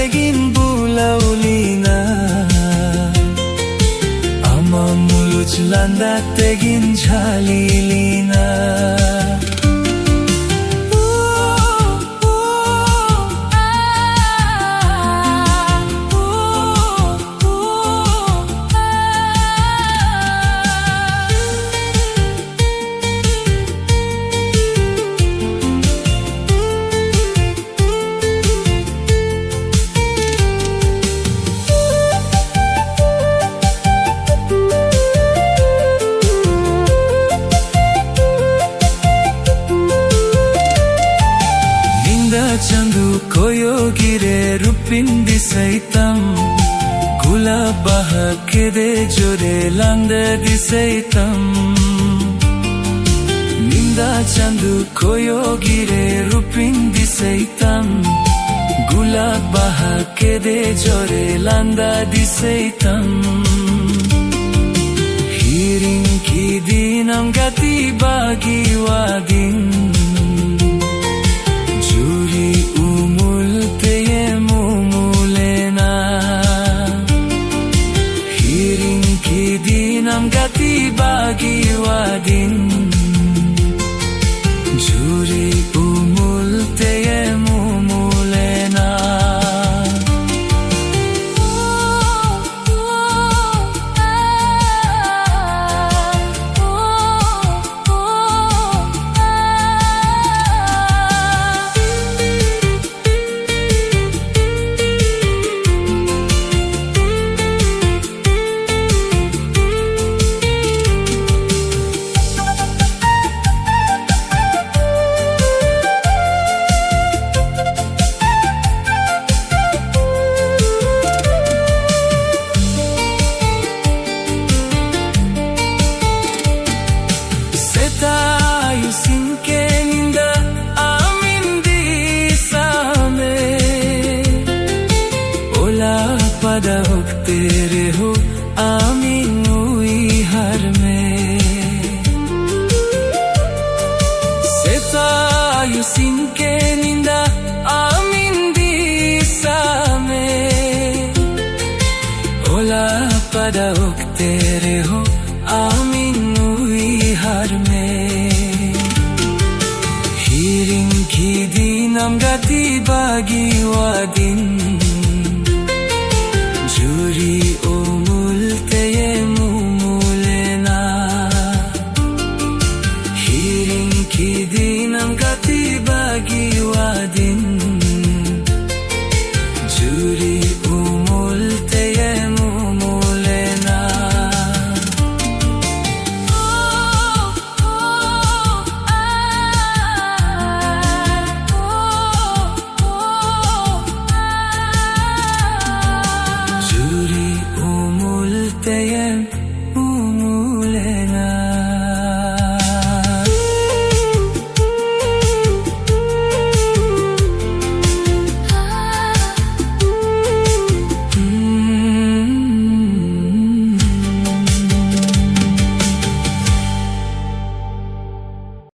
tegin bulaulina ama muluj landa tegin jhalilina Chandu ಕೊಯೋಗಿರೆ ರೂಪಿಂದಿ ಸೈತಂ ಗುಲಾಬಹ ಕೆದೆ ಜೊರೆ ಲಂದದಿ ಸೈತಂ ನಿಂದ ಚಂದು ಕೊಯೋಗಿರೆ ರೂಪಿಂದಿ ಸೈತಂ ಗುಲಾಬಹ ಕೆದೆ ಜೊರೆ ಲಂದದಿ ಸೈತಂ ಹಿರಿಂಕಿ ದಿನಂ ಗತಿ ಬಾಗಿವಾದಿನ್ gati bagi wadin juri umul teye mumulena pada hok tere ho amin ui har mein seta yu sinke ninda amin di same ola pada hok tere ho